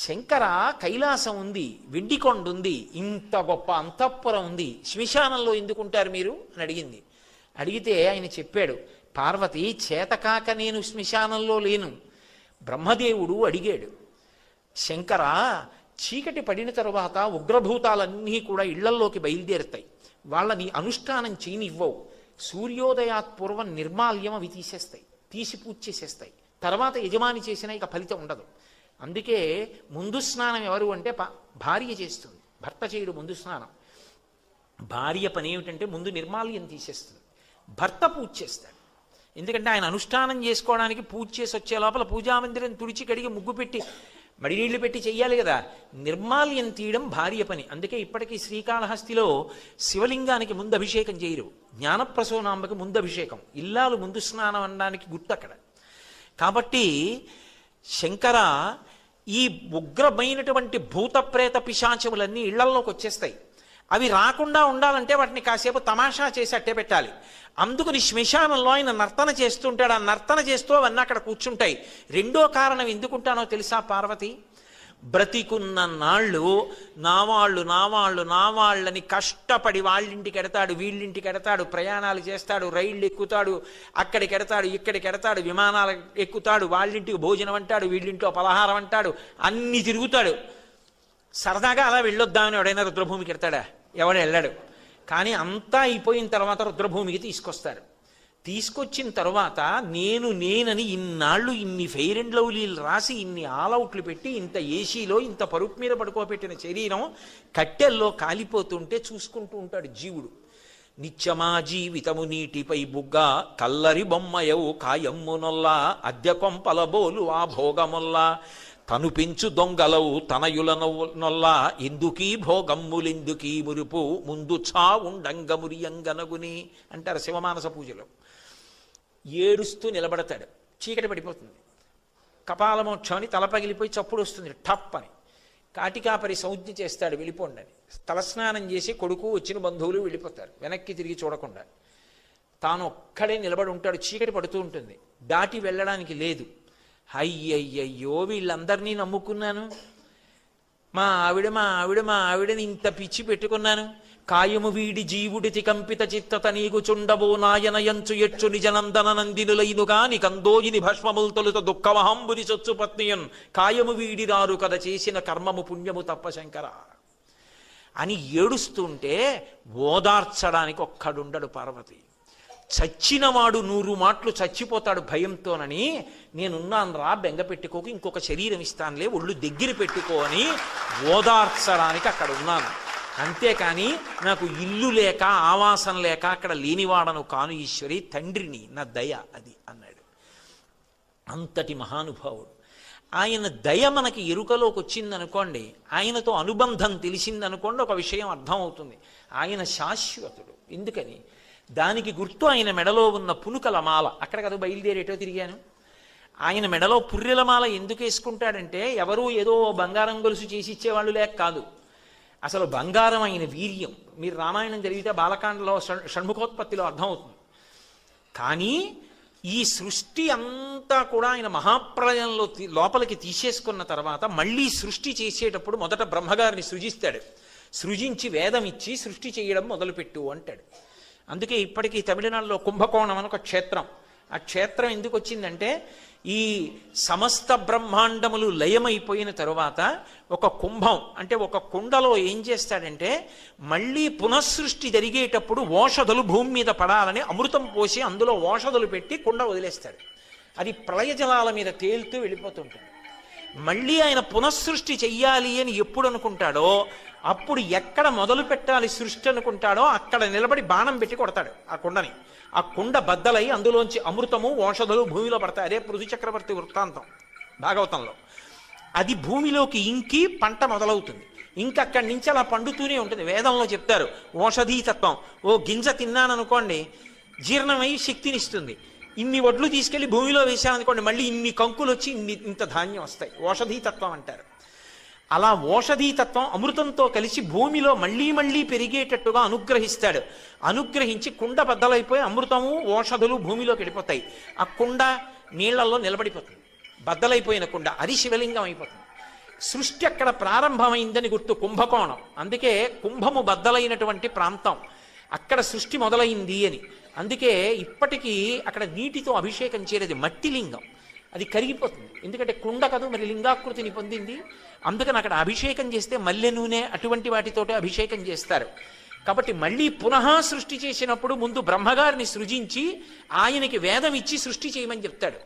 శంకర కైలాసం ఉంది, వెండికొండ ఉంది, ఇంత గొప్ప అంతఃపురం ఉంది, శ్మశానంలో ఎందుకుంటారు మీరు అని అడిగింది. అడిగితే ఆయన చెప్పాడు, పార్వతి చేతకాక నేను శ్మశానంలో లేను. బ్రహ్మదేవుడు అడిగాడు, శంకర చీకటి పడిన తరువాత ఉగ్రభూతాలన్నీ కూడా ఇళ్లల్లోకి బయలుదేరుతాయి, వాళ్ళని అనుష్ఠానం చేయనివ్వవు, సూర్యోదయాత్ పూర్వం నిర్మాల్యం అవి తీసేస్తాయి, తీసి పూజ చేసేస్తాయి, తర్వాత యజమాని చేసినా ఇక ఫలితం ఉండదు. అందుకే ముందు స్నానం ఎవరు అంటే భార్య చేస్తుంది, భర్త చేయడు ముందు స్నానం. భార్య పని ఏమిటంటే ముందు నిర్మాల్యం తీసేస్తుంది, భర్త పూజ చేస్తాడు. ఎందుకంటే ఆయన అనుష్ఠానం చేసుకోవడానికి పూజ చేసి వచ్చే లోపల పూజామందిరం తుడిచి కడిగి ముగ్గు పెట్టి మడినీళ్లు పెట్టి చెయ్యాలి కదా. నిర్మాల్యం తీయడం భార్య పని. అందుకే ఇప్పటికీ శ్రీకాళహస్తిలో శివలింగానికి ముందు అభిషేకం చేయరు, జ్ఞానప్రసూనాంబకి ముందు అభిషేకం, ఇల్లాలు ముందు స్నానం అనడానికి గుర్తు అక్కడ. కాబట్టి శంకర ఈ ఉగ్రమైనటువంటి భూత ప్రేత పిశాచములన్నీ ఇళ్లల్లోకి వచ్చేస్తాయి. అవి రాకుండా ఉండాలంటే వాటిని కాసేపు తమాషా చేసి అట్టే పెట్టాలి. అందుకని శ్మశానంలో ఆయన నర్తన చేస్తుంటాడు. ఆ నర్తన చేస్తూ అవన్నీ అక్కడ కూర్చుంటాయి. రెండో కారణం ఎందుకుంటానో తెలుసా పార్వతి? బ్రతికున్న నాళ్ళు నావాళ్ళని కష్టపడి వాళ్ళింటికి ఎడతాడు, వీళ్ళింటికి ఎడతాడు, ప్రయాణాలు చేస్తాడు, రైళ్ళు ఎక్కుతాడు, అక్కడికి ఎడతాడు, ఇక్కడికి ఎడతాడు, విమానాలు ఎక్కుతాడు, వాళ్ళింటికి భోజనం అంటాడు, వీళ్ళింట్లో పలహారం అంటాడు, అన్ని తిరుగుతాడు. సరదాగా అలా వెళ్ళొద్దామని ఎవడైనా రుద్రభూమికి ఎడతాడా? ఎవడు వెళ్ళాడు. కానీ అంతా అయిపోయిన తర్వాత రుద్రభూమికి తీసుకొస్తారు. తీసుకొచ్చిన తర్వాత నేనని ఇన్నాళ్ళు ఇన్ని ఫెయిర్ అండ్ లవ్లీలు రాసి, ఇన్ని ఆల్అవుట్లు పెట్టి, ఇంత ఏసీలో ఇంత పరుపు మీద పడుకోబెట్టిన శరీరం కట్టెల్లో కాలిపోతుంటే చూసుకుంటూ ఉంటాడు జీవుడు. నిత్యమా జీవితము నీటిపై బుగ్గ, కల్లరి బొమ్మయవు కాయమ్మునొల్లా, అద్దె కొంపలబోలు ఆ భోగముల్లా, తను పెంచు దొంగలవు తనయుల నొల్లా, ఎందుకీ భోగమ్ములెందుకీ మురుపు, ముందు చావుండంగమురియంగనగుని అంటారు శివమానస పూజలో. ఏడుస్తూ నిలబడతాడు, చీకటి పడిపోతుంది, కపాలమోక్షం అని తల పగిలిపోయి చప్పుడు వస్తుంది టప్ అని. కాటికాపరి సంజ్ఞ చేస్తాడు వెళ్ళిపోండి అని. తలస్నానం చేసి కొడుకు వచ్చిన బంధువులు వెళ్ళిపోతారు, వెనక్కి తిరిగి చూడకుండా. తాను ఒక్కడే నిలబడి ఉంటాడు, చీకటి పడుతూ ఉంటుంది, దాటి వెళ్ళడానికి లేదు. అయ్యయ్యయ్యో వీళ్ళందరినీ నమ్ముకున్నాను, మా ఆవిడని ఇంత పిచ్చి పెట్టుకున్నాను, కాయము వీడి జీవుడితి కంపిత చిత్తత నీకు చుండబో నాయనయంచు ఎచ్చు నిజనందన నందినులైనుగా నికందోయిని భస్మములు తొలుత దుఃఖమహంబుని చొచ్చు పత్నియన్, కాయము వీడిరారు కథ చేసిన కర్మము పుణ్యము తప్ప శంకర అని ఏడుస్తుంటే ఓదార్చడానికి ఒక్కడుండడు పార్వతి. చచ్చినవాడు 100 మాటలు చచ్చిపోతాడు భయంతోనని, నేనున్నాను రా బెంగ పెట్టుకోకు, ఇంకొక శరీరం ఇస్తానులే ఒళ్ళు దగ్గర పెట్టుకో అని ఓదార్చడానికి అక్కడ ఉన్నాను. అంతేకాని నాకు ఇల్లు లేక ఆవాసం లేక అక్కడ లేనివాడను కాను ఈశ్వరి, తండ్రిని, నా దయ అది అన్నాడు. అంతటి మహానుభావుడు ఆయన. దయ మనకి ఎరుకలోకి వచ్చిందనుకోండి, ఆయనతో అనుబంధం తెలిసిందనుకోండి, ఒక విషయం అర్థమవుతుంది, ఆయన శాశ్వతుడు. ఎందుకని? దానికి గుర్తు ఆయన మెడలో ఉన్న పునుకల మాల. అక్కడ కదా బయలుదేరేటో తిరిగాను. ఆయన మెడలో పుర్రెల మాల ఎందుకు వేసుకుంటాడంటే, ఎవరూ ఏదో బంగారం గొలుసు చేసి ఇచ్చేవాళ్ళు లేక కాదు, అసలు బంగారం ఆయన వీర్యం. మీరు రామాయణం జరిగితే బాలకాండలో షణ్ముఖోత్పత్తిలో అర్థమవుతుంది. కానీ ఈ సృష్టి అంతా కూడా ఆయన మహాప్రళయంలో లోపలికి తీసేసుకున్న తర్వాత మళ్ళీ సృష్టి చేసేటప్పుడు మొదట బ్రహ్మగారిని సృజిస్తాడు. సృజించి వేదం ఇచ్చి సృష్టి చేయడం మొదలుపెట్టు అంటాడు. అందుకే ఇప్పటికీ తమిళనాడులో కుంభకోణం అని ఒక క్షేత్రం. ఆ క్షేత్రం ఎందుకు వచ్చిందంటే, ఈ సమస్త బ్రహ్మాండములు లయమైపోయిన తరువాత ఒక కుంభం అంటే ఒక కుండలో ఏం చేస్తాడంటే, మళ్ళీ పునఃసృష్టి జరిగేటప్పుడు ఓషధులు భూమి మీద పడాలని అమృతం పోసి అందులో ఓషధులు పెట్టి కుండ వదిలేస్తాడు. అది ప్రళయ జలాల మీద తేలుతూ వెళ్ళిపోతుంటుంది. మళ్ళీ ఆయన పునఃసృష్టి చెయ్యాలి అని ఎప్పుడు అనుకుంటాడో, అప్పుడు ఎక్కడ మొదలు పెట్టాలి సృష్టి అనుకుంటాడో అక్కడ నిలబడి బాణం పెట్టి కొడతాడు ఆ కుండని. ఆ కుండ బద్దలై అందులోంచి అమృతము ఓషధులు భూమిలో పడతాయి. అదే పృథు చక్రవర్తి వృత్తాంతం భాగవతంలో. అది భూమిలోకి ఇంకి పంట మొదలవుతుంది. ఇంకక్కడి నుంచి అలా పండుతూనే ఉంటుంది. వేదంలో చెప్తారు ఓషధీతత్వం. ఓ గింజ తిన్నాననుకోండి, జీర్ణమై శక్తినిస్తుంది. ఇన్ని వడ్లు తీసుకెళ్లి భూమిలో వేశామనుకోండి, మళ్ళీ ఇన్ని కంకులు వచ్చి ఇంత ధాన్యం వస్తాయి. ఓషధీతత్వం అంటారు. అలా ఓషధీతత్వం అమృతంతో కలిసి భూమిలో మళ్ళీ పెరిగేటట్టుగా అనుగ్రహిస్తాడు. అనుగ్రహించి కుండ బద్దలైపోయి అమృతము ఓషధులు భూమిలోకి వెళ్ళిపోతాయి. ఆ కుండ నీళ్లలో నిలబడిపోతుంది. బద్దలైపోయిన కుండ అది శివలింగం అయిపోతుంది. సృష్టి అక్కడ ప్రారంభమైందని గుర్తు, కుంభకోణం. అందుకే కుంభము బద్దలైనటువంటి ప్రాంతం, అక్కడ సృష్టి మొదలైంది అని. అందుకే ఇప్పటికీ అక్కడ నీటితో అభిషేకం చేయలేదు, మట్టి లింగం, అది కరిగిపోతుంది. ఎందుకంటే కుండ కదూ మరి లింగాకృతిని పొందింది. అందుకని అక్కడ అభిషేకం చేస్తే మల్లె నూనె అటువంటి వాటితోటే అభిషేకం చేస్తారు. కాబట్టి మళ్ళీ పునః సృష్టి చేసినప్పుడు ముందు బ్రహ్మగారిని సృజించి ఆయనకి వేదం ఇచ్చి సృష్టి చేయమని చెప్తాడు.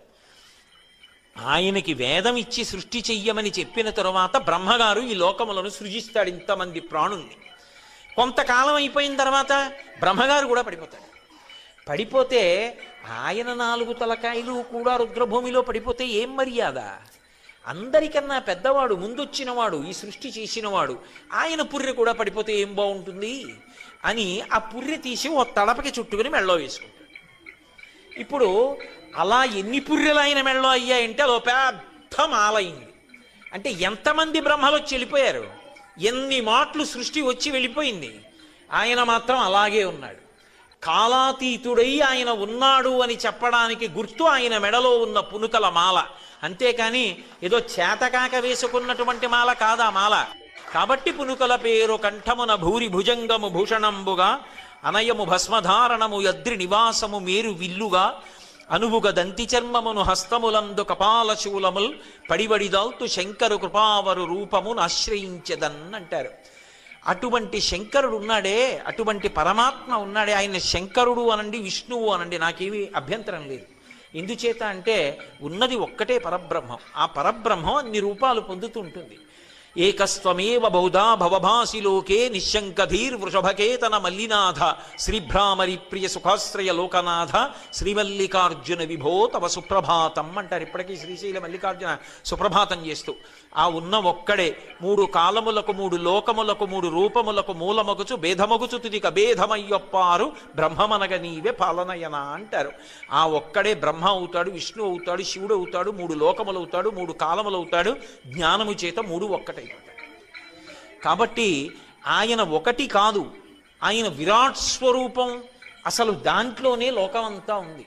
ఆయనకి వేదం ఇచ్చి సృష్టి చెయ్యమని చెప్పిన తరువాత బ్రహ్మగారు ఈ లోకములను సృజిస్తాడు, ఇంతమంది ప్రాణుల్ని. కొంతకాలం అయిపోయిన తర్వాత బ్రహ్మగారు కూడా పడిపోతాడు. పడిపోతే ఆయన 4 తలకాయలు కూడా రుద్రభూమిలో పడిపోతే ఏం మర్యాద? అందరికన్నా పెద్దవాడు, ముందొచ్చినవాడు, ఈ సృష్టి చేసినవాడు, ఆయన పుర్రె కూడా పడిపోతే ఏం బాగుంటుంది అని ఆ పుర్రె తీసి ఓ తడపకి చుట్టుకుని మెళ్ళో వేసుకుంటాడు. ఇప్పుడు అలా ఎన్ని పుర్రెలు ఆయన మెళ్ళో అయ్యాయంటే అదో పెద్ద మాలైంది. అంటే ఎంతమంది బ్రహ్మలు వచ్చి వెళ్ళిపోయారు, ఎన్ని మాటలు సృష్టి వచ్చి వెళ్ళిపోయింది, ఆయన మాత్రం అలాగే ఉన్నాడు. కాలాతీతుడై ఆయన ఉన్నాడు అని చెప్పడానికి గుర్తు ఆయన మెడలో ఉన్న పునుకల మాల, అంతేకాని ఏదో చేతకాక వేసుకున్నటువంటి మాల కాదా మాల. కాబట్టి పునుకల పేరు కంఠమున భూరి భుజంగము భూషణంబుగా అనయము భస్మధారణము యద్రి నివాసము మేరు విల్లుగా అనువుగ దంతి చర్మమును హస్తములందు కపాలశూలముల్ పడివడిదాల్తు శంకరు కృపావరు రూపమును ఆశ్రయించదన్ అంటారు. అటువంటి శంకరుడు ఉన్నాడే, అటువంటి పరమాత్మ ఉన్నాడే, ఆయన శంకరుడు అనండి, విష్ణువు అనండి, నాకేమీ అభ్యంతరం లేదు. ఎందుచేత అంటే ఉన్నది ఒక్కటే పరబ్రహ్మం. ఆ పరబ్రహ్మం అన్ని రూపాలు పొందుతూ ఉంటుంది. ఏకస్త్వమేవ బహుధా భవభాసి లోకే నిశంకధీర్ వృషభకేతన మల్లినాథ శ్రీభ్రామరి ప్రియ సుఖాశ్రయ లోకనాథ శ్రీమల్లికార్జున విభో తవ సుప్రభాతం అంటారు ఇప్పటికీ శ్రీశైల మల్లికార్జున సుప్రభాతం చేస్తూ. ఆ ఉన్న ఒక్కడే 3 కాలములకు 3 లోకములకు 3 రూపములకు మూలమగుచు భేదమగుచు తుదిక భేదమయ్యొప్పారు బ్రహ్మమనగ నీవే పాలనయన అంటారు. ఆ ఒక్కడే బ్రహ్మ అవుతాడు, విష్ణు అవుతాడు, శివుడు అవుతాడు, 3 లోకములు అవుతాడు, 3 కాలములు అవుతాడు, జ్ఞానము చేత 3 ఒక్కటైపోతాడు. కాబట్టి ఆయన ఒకటి కాదు, ఆయన విరాట్ స్వరూపం, అసలు దాంట్లోనే లోకమంతా ఉంది.